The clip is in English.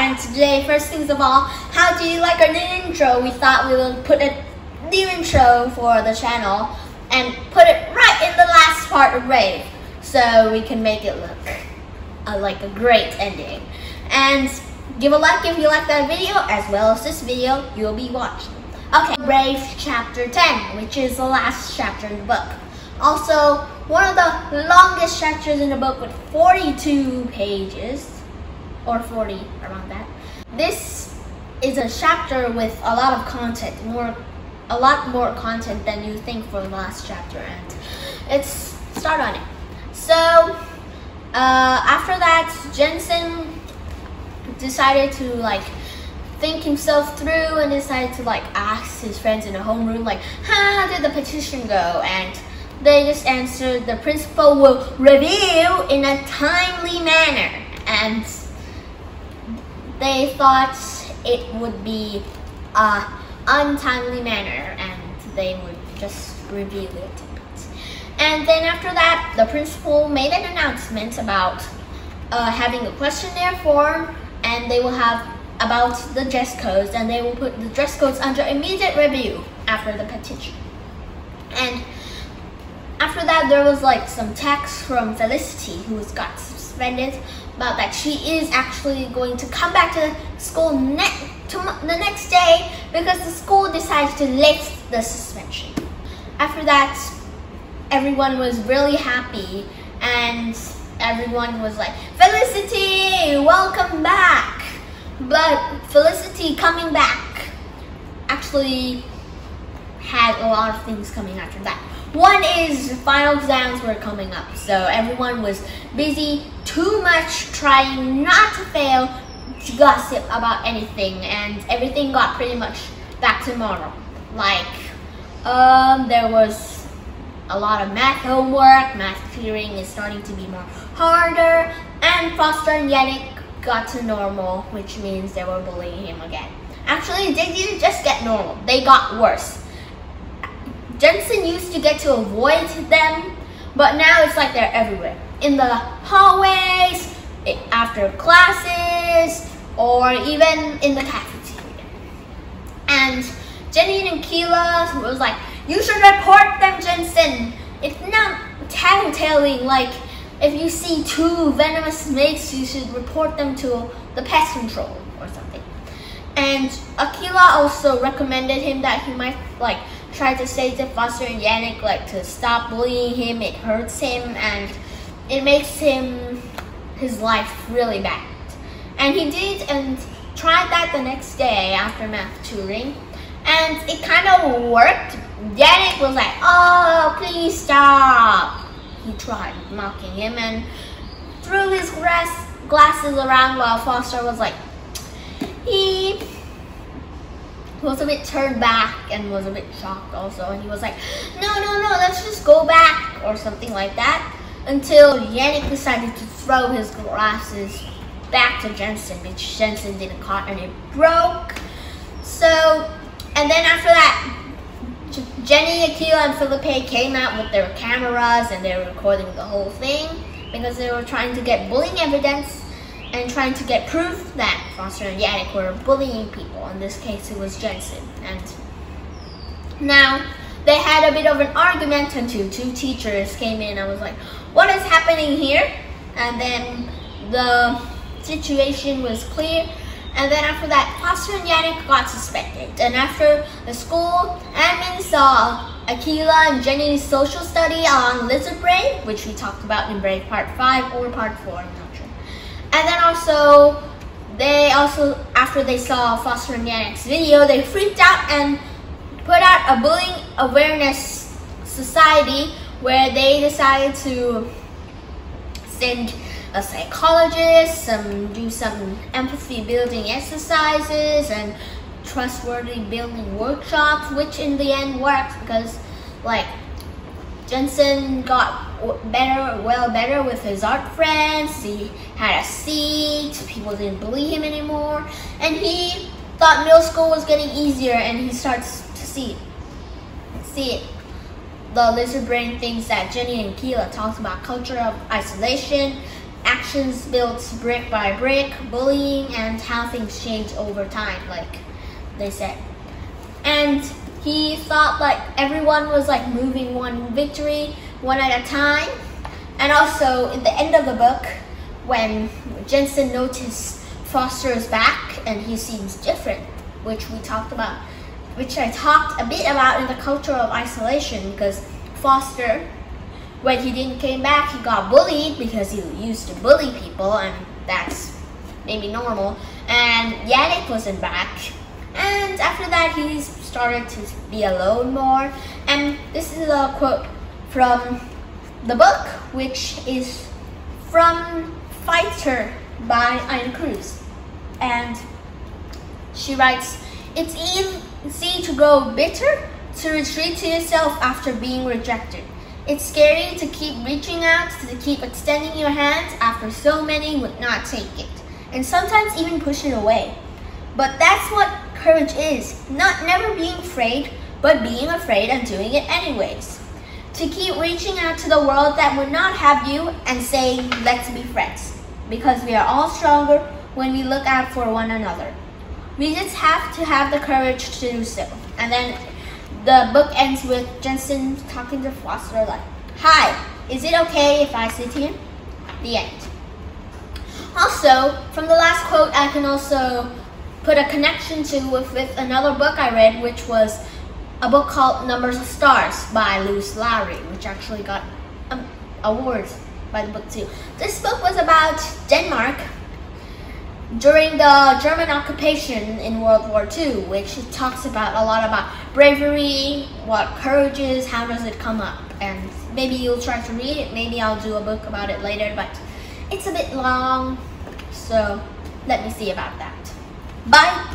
and today, first things of all, how do you like our new intro? We thought we would put a new intro for the channel and put it right in the last part of Rave, so we can make it look like a great ending. And give a like if you like that video, as well as this video you'll be watching. Okay, Rave chapter 10, which is the last chapter in the book. Also, one of the longest chapters in the book with 42 pages, or 40, around that. This is a chapter with a lot of content, a lot more content than you think for the last chapter, and let's start on it. So, after that, Jensen decided to think himself through and decided to ask his friends in the homeroom how did the petition go, and they just answered the principal will review in a timely manner, and they thought it would be an untimely manner and they would just review it. And then after that, the principal made an announcement about having a questionnaire form, and they will have about the dress codes, and they will put the dress codes under immediate review after the petition. And after that, there was some text from Felicity, who got suspended, about that she is actually going to come back to school the next day because the school decided to lift the suspension. After that, everyone was really happy, and everyone was like, Felicity, welcome back! But Felicity coming back actually had a lot of things coming after that. One is final exams were coming up, so everyone was busy too much trying not to fail to gossip about anything, and everything got pretty much back to normal. There was a lot of math homework, math clearing is starting to be more harder, and Foster and Yannick got to normal, which means they were bullying him again. Actually, they didn't just get normal, they got worse. Jensen used to get to avoid them, but now it's like they're everywhere. In the hallways, after classes, or even in the cafeteria. And Jenny and Keela was like, you should report them, Jensen. It's not tattletaling, if you see two venomous snakes, you should report them to the pest control or something. And Akila also recommended him that he might try to say to Foster and Yannick to stop bullying him. It hurts him and it makes his life really bad. And he did, and tried that the next day after math tutoring, and it kind of worked. Yannick was like, oh, please stop. He tried mocking him and threw his glasses around while Foster was he was a bit turned back and was a bit shocked also, and he was like, no, let's just go back or something like that, until Yannick decided to throw his glasses back to Jensen, which Jensen didn't catch, and it broke. So, and then after that, Jenny, Akila, and Philippe came out with their cameras and they were recording the whole thing because they were trying to get bullying evidence and trying to get proof that Foster and Yannick were bullying people. In this case, it was Jensen. And now they had a bit of an argument until two teachers came in and was like, what is happening here? And then the situation was clear. And then after that, Foster and Yannick got suspended. And after the school, admin saw Akila and Jenny's social study on lizard brain, which we talked about in Brave Part 5 or Part 4, I'm not sure. And then after they saw Foster and Yannick's video, they freaked out and put out a bullying awareness society where they decided to send a psychologist, do some empathy building exercises and trustworthy building workshops, which in the end worked because Jensen got better with his art friends. He had a seat, people didn't bully him anymore, and he thought middle school was getting easier, and he starts to see it. The lizard brain things that Jenny and Keela talked about, culture of isolation, actions built brick by brick, bullying, and how things change over time, like they said. And he thought like everyone was like moving one victory, one at a time. And also, in the end of the book, when Jensen noticed Foster is back and he seems different, which I talked a bit about in the culture of isolation, because Foster, when he didn't came back, he got bullied because he used to bully people, and that's maybe normal. And Yannick wasn't back, and after that he started to be alone more. And this is a quote from the book, which is from Fighter by Ina Cruz, and she writes, "It's easy to grow bitter, to retreat to yourself after being rejected. It's scary to keep reaching out, to keep extending your hands after so many would not take it, and sometimes even push it away. But that's what courage is, never being afraid, but being afraid and doing it anyways. To keep reaching out to the world that would not have you and saying, let's be friends, because we are all stronger when we look out for one another. We just have to have the courage to do so." And then the book ends with Jensen talking to Foster like, "Hi, is it okay if I sit here?" The end. Also, from the last quote, I can also put a connection to with another book I read, which was a book called Numbers of Stars by Louis Lowry, which actually got awards by the book too. This book was about Denmark during the German occupation in World War II, which talks about a lot about bravery, what courage is, how does it come up. And maybe you'll try to read it, maybe I'll do a book about it later, but it's a bit long, so let me see about that. Bye!